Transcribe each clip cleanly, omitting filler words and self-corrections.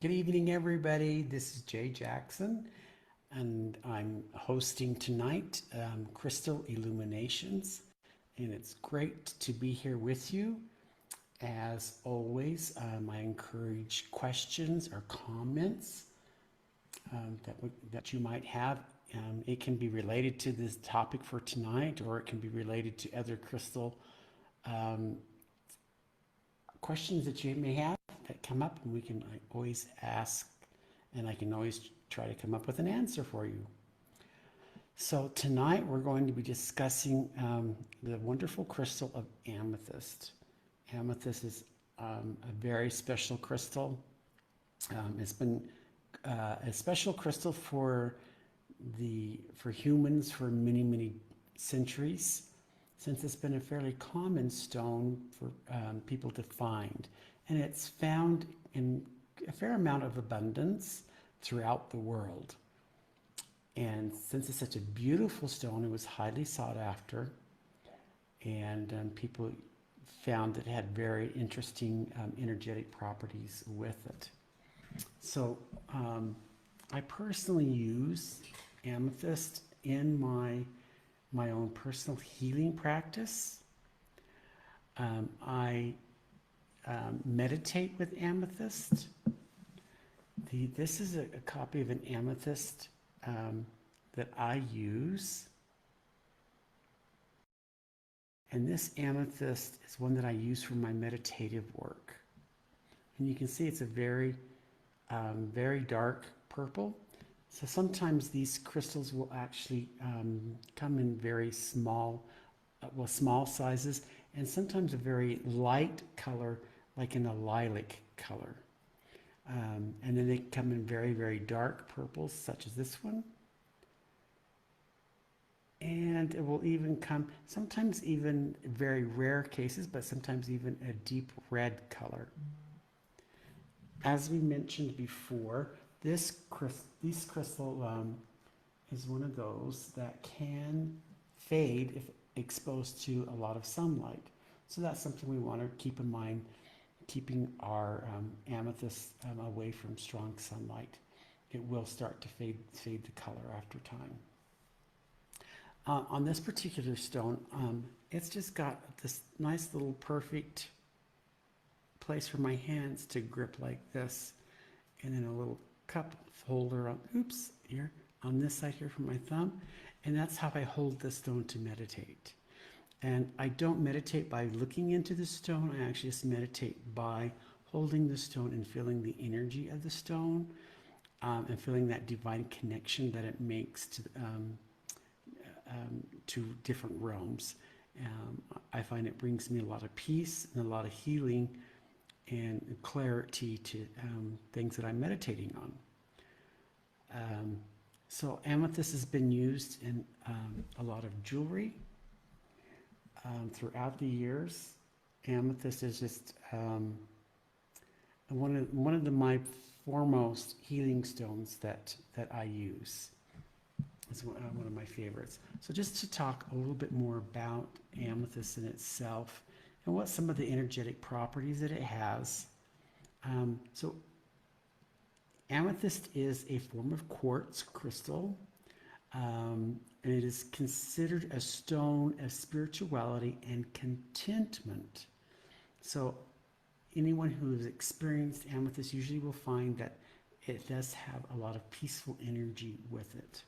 Good evening, everybody. This is Jay Jackson, and I'm hosting tonight Crystal Illuminations. And it's great to be here with you. As always, I encourage questions or comments that you might have. It can be related to this topic for tonight, or it can be related to other crystal um, questions that you may have that come up, and we can always ask, and I can always try to come up with an answer for you. So tonight we're going to be discussing the wonderful crystal of amethyst. Amethyst is a very special crystal. It's been a special crystal for humans for many centuries, since it's been a fairly common stone for people to find. And it's found in a fair amount of abundance throughout the world. And since it's such a beautiful stone, it was highly sought after. And people found that it had very interesting energetic properties with it. So I personally use amethyst in my own personal healing practice. I meditate with amethyst. This is a copy of an amethyst that I use. And this amethyst is one that I use for my meditative work. And you can see it's a very dark purple. So sometimes these crystals will actually come in very small, small sizes, and sometimes a very light color, like in a lilac color. And then they come in very dark purples, such as this one. And it will even come, sometimes even very rare cases, but sometimes even a deep red color. As we mentioned before, this crystal is one of those that can fade if exposed to a lot of sunlight. So that's something we want to keep in mind, keeping our amethyst away from strong sunlight. It will start to fade the color after time. On this particular stone, it's just got this nice little perfect place for my hands to grip like this, and then a little cup holder on this side here for my thumb, and that's how I hold the stone to meditate. And I don't meditate by looking into the stone. I actually just meditate by holding the stone and feeling the energy of the stone, and feeling that divine connection that it makes to different realms. I find it brings me a lot of peace and a lot of healing and clarity to things that I'm meditating on. So amethyst has been used in a lot of jewelry throughout the years. Amethyst is just one of my foremost healing stones that I use. It's one of my favorites. So just to talk a little bit more about amethyst in itself and what some of the energetic properties that it has. So amethyst is a form of quartz crystal, and it is considered a stone of spirituality and contentment. So anyone who has experienced amethyst usually will find that it does have a lot of peaceful energy with it.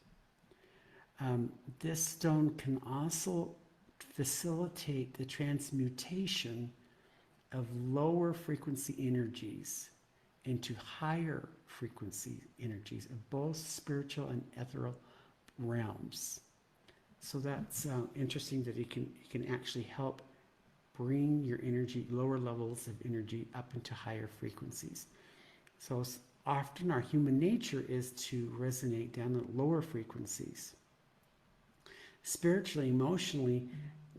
This stone can also facilitate the transmutation of lower frequency energies into higher frequency energies of both spiritual and ethereal realms. So that's interesting that it can actually help bring your energy, lower levels of energy, up into higher frequencies. So often our human nature is to resonate down at lower frequencies. Spiritually, emotionally,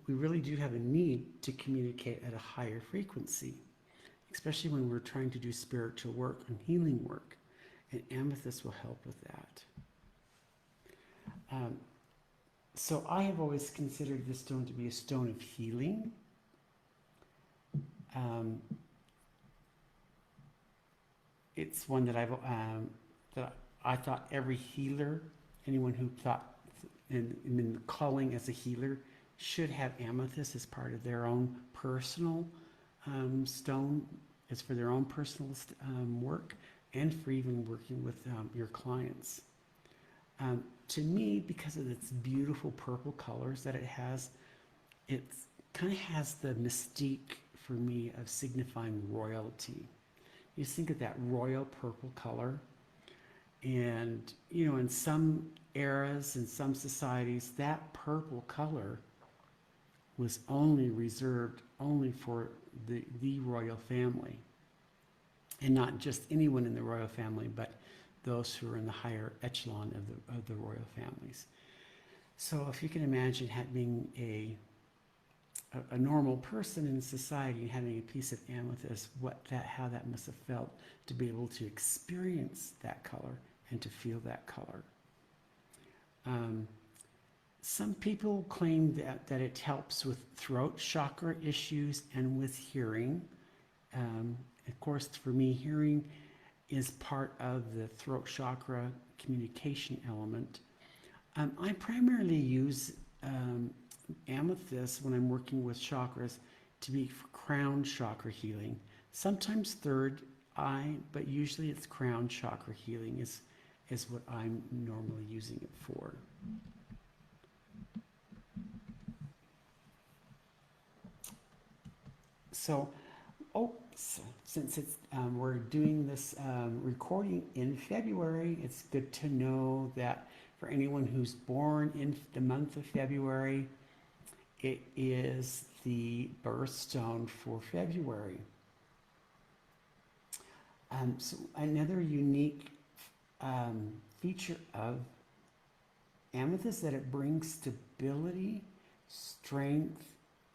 we really do have a need to communicate at a higher frequency, especially when we're trying to do spiritual work and healing work, and amethyst will help with that. So I have always considered this stone to be a stone of healing. it's one that that I thought every healer, anyone who thought in calling as a healer, should have amethyst as part of their own personal stone, as for their own personal work, and for even working with your clients. To me, because of its beautiful purple colors that it has, it kind of has the mystique for me of signifying royalty. You think of that royal purple color, and in some eras, in some societies, that purple color was only reserved only for the royal family, and not just anyone in the royal family, but those who are in the higher echelon of the royal families. So if you can imagine being a normal person in society and having a piece of amethyst, how that must have felt to be able to experience that color and to feel that color. Some people claim that it helps with throat chakra issues and with hearing. Of course, for me, hearing is part of the throat chakra communication element. I primarily use amethyst when I'm working with chakras to be for crown chakra healing. Sometimes third eye, but usually it's crown chakra healing is what I'm normally using it for. So, since we're doing this recording in February, it's good to know that for anyone who's born in the month of February, it is the birthstone for February. So another unique feature of amethyst is that it brings stability, strength,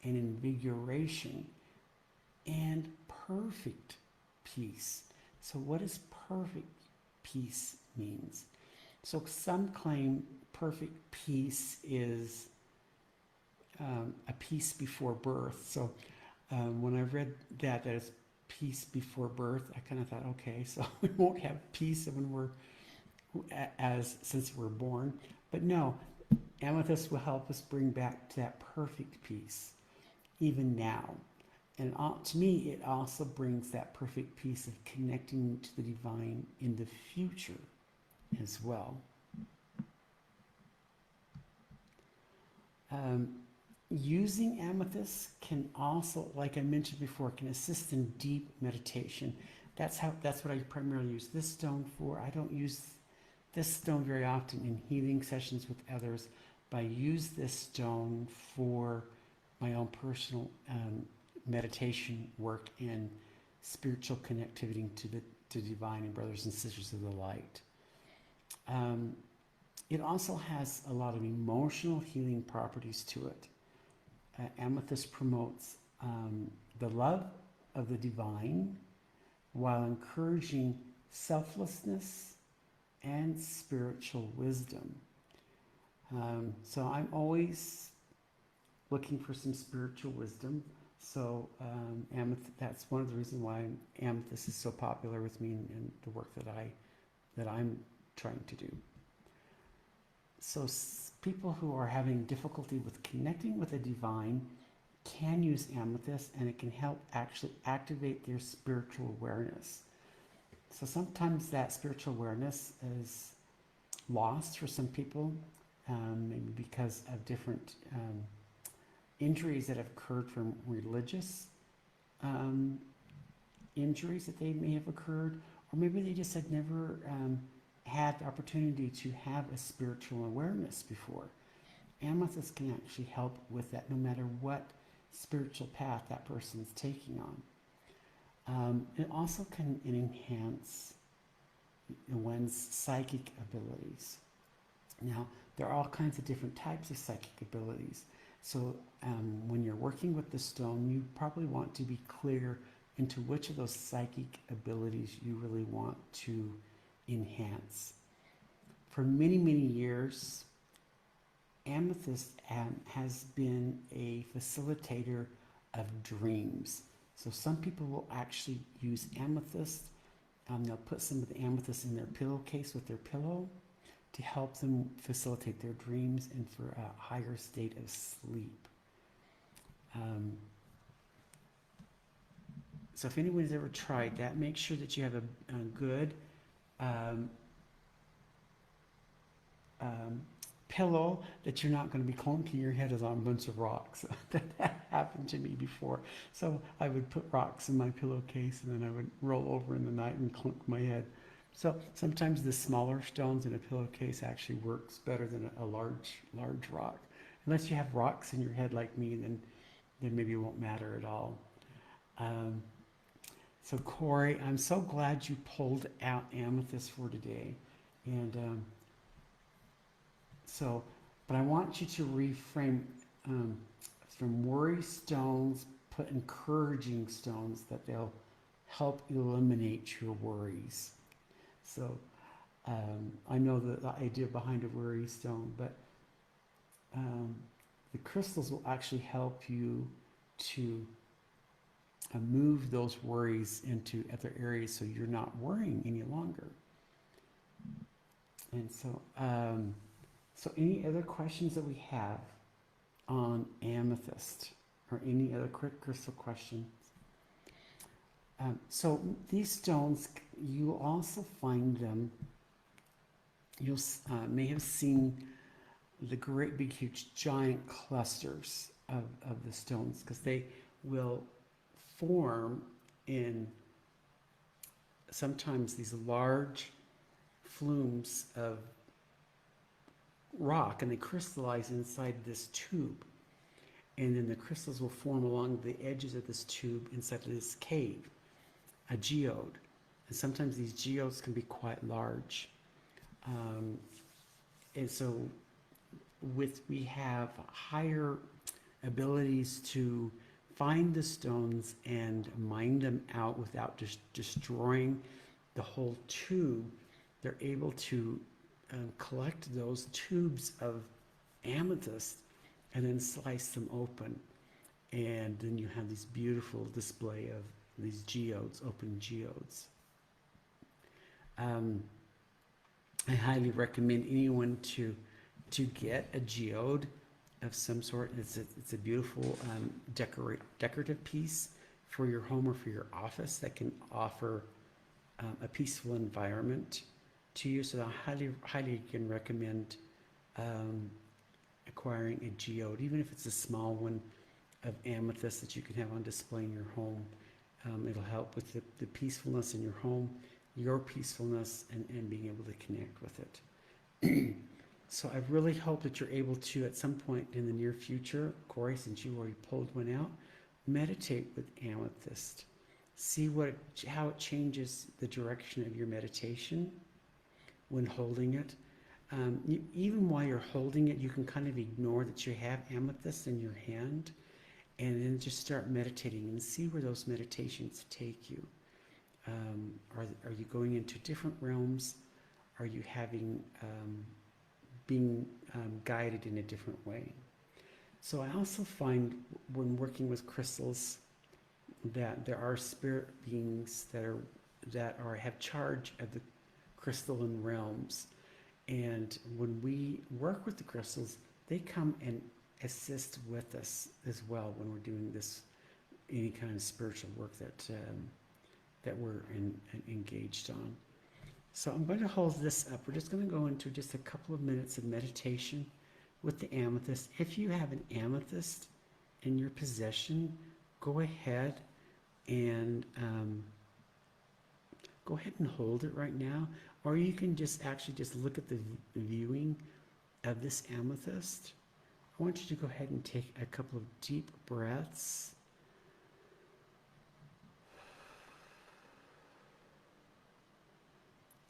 and invigoration, and perfect peace. So what does perfect peace means? So some claim perfect peace is a peace before birth. So when I read that it's peace before birth, I kind of thought, okay, so we won't have peace when since we're born. But no, amethyst will help us bring back to that perfect peace, even now. And to me, it also brings that perfect peace of connecting to the divine in the future as well. Using amethyst can also, like I mentioned before, can assist in deep meditation. That's what I primarily use this stone for. I don't use this stone very often in healing sessions with others, but I use this stone for my own personal meditation work and spiritual connectivity to divine and brothers and sisters of the light. It also has a lot of emotional healing properties to it. Amethyst promotes the love of the divine while encouraging selflessness and spiritual wisdom. So I'm always looking for some spiritual wisdom. So that's one of the reasons why amethyst is so popular with me in the work that I'm trying to do. So people who are having difficulty with connecting with the divine can use amethyst, and it can help actually activate their spiritual awareness. So sometimes that spiritual awareness is lost for some people, maybe because of different injuries that have occurred from religious injuries that they may have occurred, or maybe they just had never had the opportunity to have a spiritual awareness before. Amethyst can actually help with that no matter what spiritual path that person is taking on. It also can enhance one's psychic abilities. Now, there are all kinds of different types of psychic abilities. So when you're working with the stone, you probably want to be clear into which of those psychic abilities you really want to enhance. For many, many years, amethyst has been a facilitator of dreams. So some people will actually use amethyst they'll put some of the amethyst in their pillowcase with their pillow to help them facilitate their dreams and for a higher state of sleep. So if anyone's ever tried that, make sure that you have a good um, pillow that you're not going to be clunking your head on a bunch of rocks. That happened to me before. So I would put rocks in my pillowcase and then I would roll over in the night and clunk my head. So sometimes the smaller stones in a pillowcase actually works better than a large rock. Unless you have rocks in your head like me, then maybe it won't matter at all. Um, so Corey, I'm so glad you pulled out amethyst for today. And but I want you to reframe um, from worry stones, put encouraging stones that they'll help eliminate your worries. So I know the idea behind a worry stone, but the crystals will actually help you to move those worries into other areas so you're not worrying any longer. And so any other questions that we have on amethyst or any other quick crystal questions? So these stones, you'll also find them, you may have seen the great big huge giant clusters of the stones, because they will form in sometimes these large flumes of rock, and they crystallize inside this tube, and then the crystals will form along the edges of this tube inside of this cave, a geode. And sometimes these geodes can be quite large, and so we have higher abilities to find the stones and mine them out without just destroying the whole tube. They're able to collect those tubes of amethyst and then slice them open, and then you have this beautiful display of these geodes, open geodes. I highly recommend anyone to get a geode of some sort. It's a beautiful decorative piece for your home or for your office that can offer a peaceful environment to you. So I highly can recommend acquiring a geode, even if it's a small one of amethyst that you can have on display in your home. It'll help with the peacefulness in your home, your peacefulness, and being able to connect with it. So I really hope that you're able to, at some point in the near future, Corey, since you already pulled one out, meditate with amethyst. See how it changes the direction of your meditation when holding it. Even while you're holding it, you can kind of ignore that you have amethyst in your hand, and then just start meditating and see where those meditations take you. Are you going into different realms? Are you having being guided in a different way? So I also find when working with crystals that there are spirit beings that have charge of the crystalline realms, and when we work with the crystals, they come and assist with us as well when we're doing this, any kind of spiritual work that we're engaged on. So I'm going to hold this up. We're just going to go into just a couple of minutes of meditation with the amethyst. If you have an amethyst in your possession, go ahead and hold it right now, or you can just look at the viewing of this amethyst. I want you to go ahead and take a couple of deep breaths.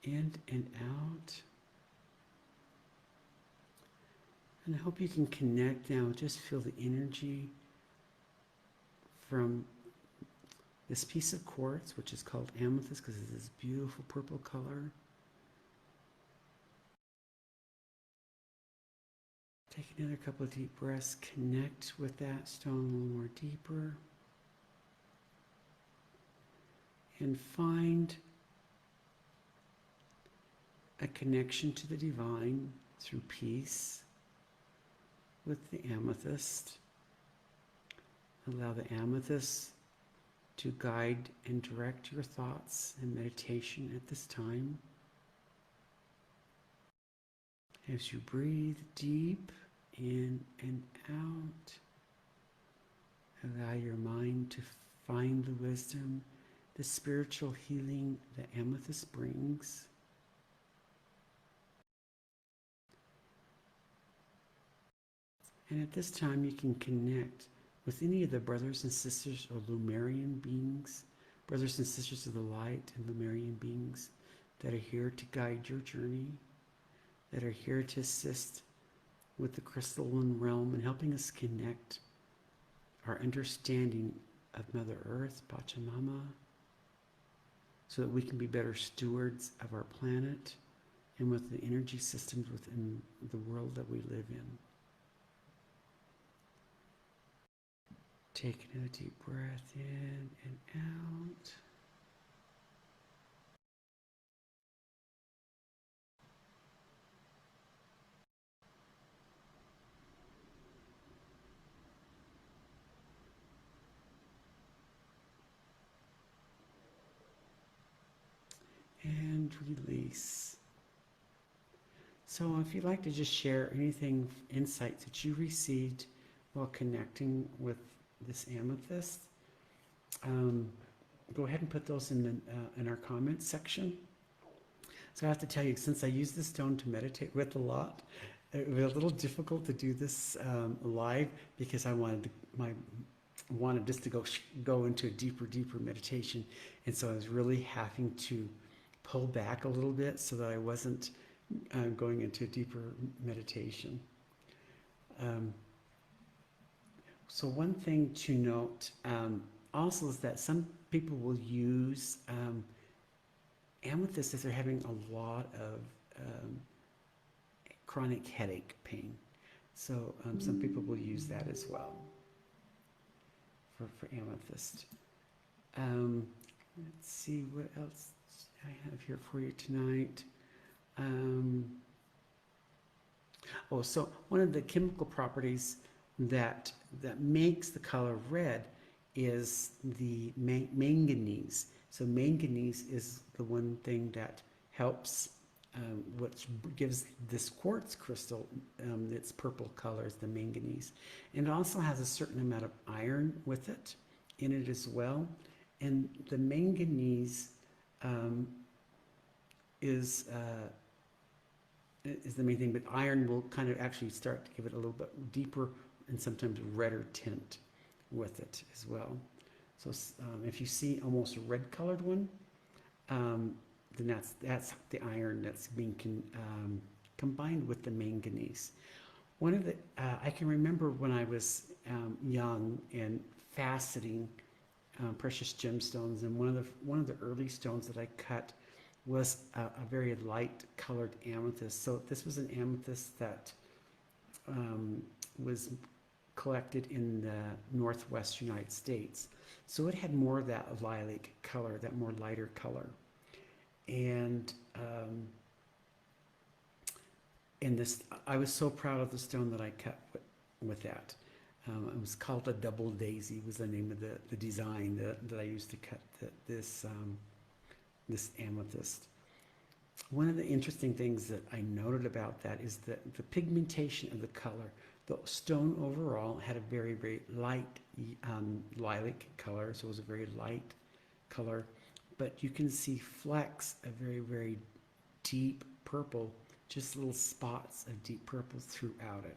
In and out. And I hope you can connect now. Just feel the energy from this piece of quartz, which is called amethyst because it's this beautiful purple color. Take another couple of deep breaths. Connect with that stone a little more deeper. And find a connection to the divine through peace with the amethyst. Allow the amethyst to guide and direct your thoughts and meditation at this time. As you breathe deep in and out, allow your mind to find the wisdom, the spiritual healing that amethyst brings. And at this time, you can connect with any of the brothers and sisters or Lumerian beings, brothers and sisters of the light and Lumerian beings that are here to guide your journey, that are here to assist with the crystalline realm and helping us connect our understanding of Mother Earth, Pachamama, so that we can be better stewards of our planet and with the energy systems within the world that we live in. Take another deep breath in and out. And release. So if you'd like to just share anything, insights that you received while connecting with this amethyst, go ahead and put those in our comments section. So I have to tell you, since I use this stone to meditate with a lot, it was a little difficult to do this live because I wanted this to go into a deeper meditation, and so I was really having to pull back a little bit so that I wasn't going into a deeper meditation. So one thing to note also is that some people will use amethyst if they're having a lot of chronic headache pain. So some people will use that as well for amethyst. Let's see what else I have here for you tonight. So one of the chemical properties that makes the color red is the manganese. So manganese is the one thing that helps, which gives this quartz crystal its purple color, is the manganese. And it also has a certain amount of iron with it, in it as well. And the manganese is the main thing, but iron will kind of actually start to give it a little bit deeper and sometimes redder tint with it as well. So if you see almost a red colored one, then that's the iron that's being combined with the manganese. One of the I can remember when I was young and faceting precious gemstones, and one of the early stones that I cut was a very light colored amethyst. So this was an amethyst that was collected in the northwest United States. So it had more of that lilac color, that more lighter color. And in this, I was so proud of the stone that I cut with that. It was called a double daisy, was the name of the design that I used to cut this amethyst. One of the interesting things that I noted about that is that the pigmentation of the color. The stone overall had a very, very light lilac color, so it was a very light color, but you can see flecks of very, very deep purple, just little spots of deep purple throughout it.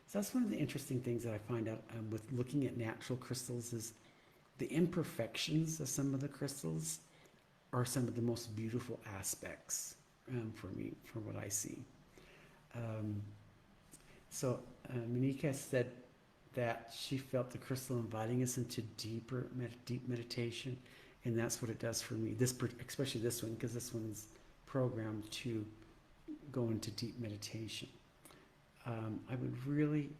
So that's one of the interesting things that I find out with looking at natural crystals, is the imperfections of some of the crystals are some of the most beautiful aspects for me, from what I see. So Monica said that she felt the crystal inviting us into deep meditation, and that's what it does for me. Especially this one, because this one's programmed to go into deep meditation. I would really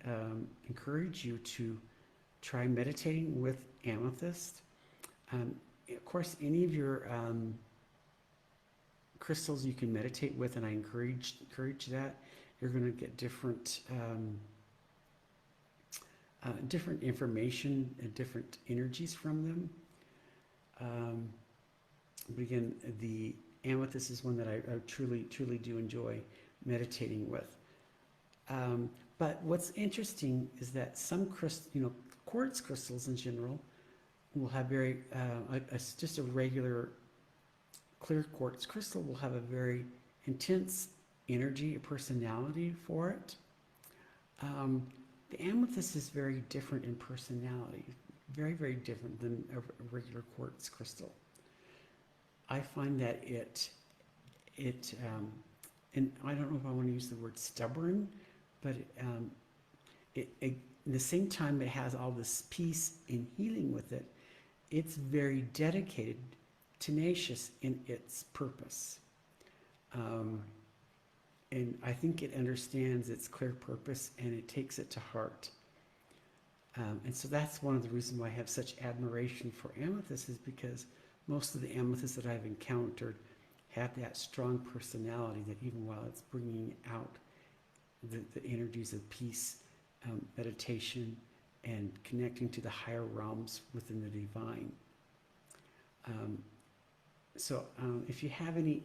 encourage you to try meditating with amethyst. Of course, any of your crystals you can meditate with, and I encourage that. You're going to get different information and different energies from them. But again, the amethyst is one that I truly do enjoy meditating with. But what's interesting is that some quartz crystals in general will have just a regular clear quartz crystal will have a very intense energy, a personality for it. The amethyst is very different in personality, very, very different than a regular quartz crystal. I find that and I don't know if I want to use the word stubborn, but in the same time it has all this peace and healing with it. It's very dedicated, tenacious in its purpose. And I think it understands its clear purpose and it takes it to heart. And so that's one of the reasons why I have such admiration for amethyst, is because most of the amethysts that I've encountered have that strong personality that even while it's bringing out the energies of peace, meditation, and connecting to the higher realms within the divine. So if you have any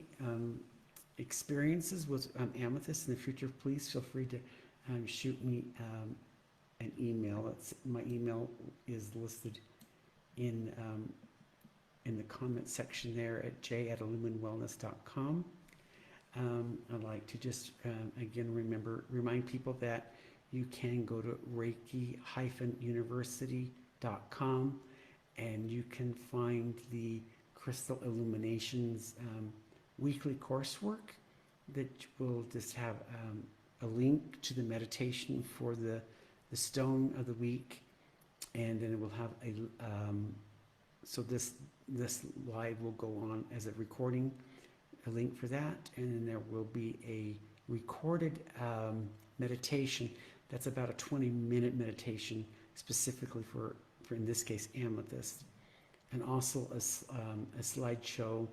experiences with amethyst in the future, please feel free to shoot me an email. My email is listed in the comment section there at j@illuminwellness.com. I'd like to just again remind people that you can go to reiki-university.com and you can find the Crystal Illuminations weekly coursework that will just have a link to the meditation for the stone of the week, and then it will have so this live will go on as a recording, a link for that, and then there will be a recorded meditation that's about a 20-minute meditation specifically for in this case amethyst, and also a slideshow,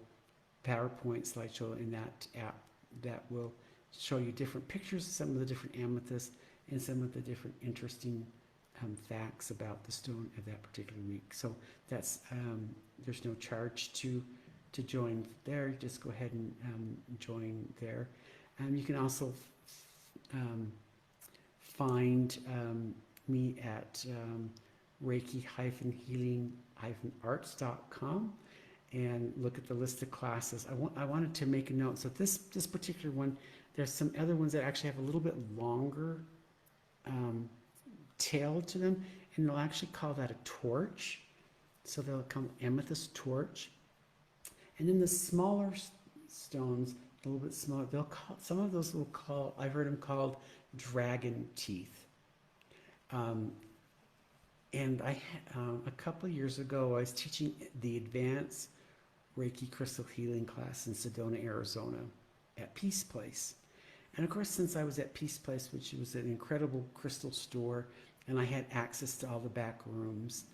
PowerPoint slideshow in that app that will show you different pictures of some of the different amethysts and some of the different interesting facts about the stone of that particular week. So that's there's no charge to join there. Just go ahead and join there. You can also find me at reiki-healing-arts.com and look at the list of classes. I wanted to make a note. So this particular one, there's some other ones that actually have a little bit longer tail to them, and they'll actually call that a torch. So they'll come amethyst torch. And then the smaller stones, a little bit smaller, some of those will call, I've heard them called dragon teeth. And a couple of years ago, I was teaching the advanced Reiki crystal healing class in Sedona, Arizona at Peace Place. And of course, since I was at Peace Place, which was an incredible crystal store, and I had access to all the back rooms,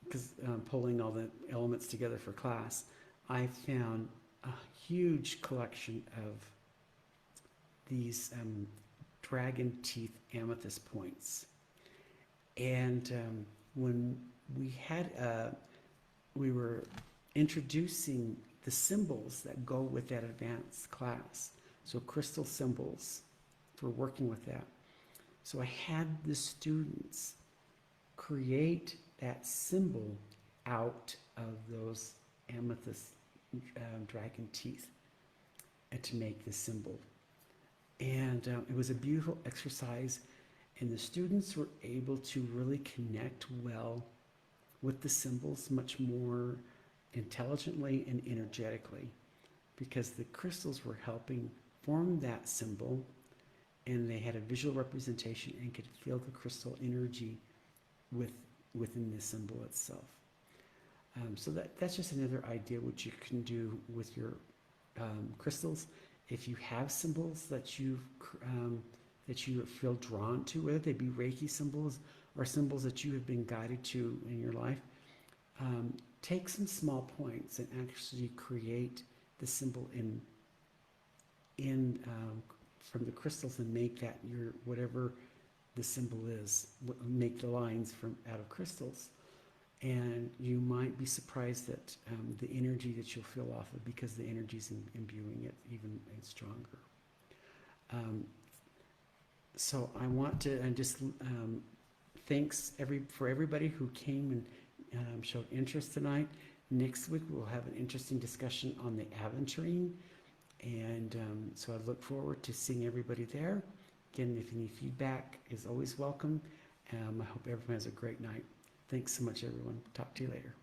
because pulling all the elements together for class, I found a huge collection of these dragon teeth amethyst points. And when we were introducing the symbols that go with that advanced class, so crystal symbols for working with that. So I had the students create that symbol out of those amethyst dragon teeth and to make the symbol. And it was a beautiful exercise, and the students were able to really connect well with the symbols much more intelligently and energetically, because the crystals were helping form that symbol, and they had a visual representation and could feel the crystal energy within the symbol itself. So that's just another idea what you can do with your crystals. If you have symbols that you feel drawn to, whether they be Reiki symbols or symbols that you have been guided to in your life, take some small points and actually create the symbol in from the crystals and make that your whatever the symbol is. Make the lines from out of crystals, and you might be surprised at the energy that you'll feel off of, because the energy's imbuing it even stronger. So I want to just thanks for everybody who came and showed interest tonight. Next week we'll have an interesting discussion on the aventurine, and so I look forward to seeing everybody there. Again, if any feedback is always welcome. I hope everyone has a great night. Thanks so much, everyone. Talk to you later.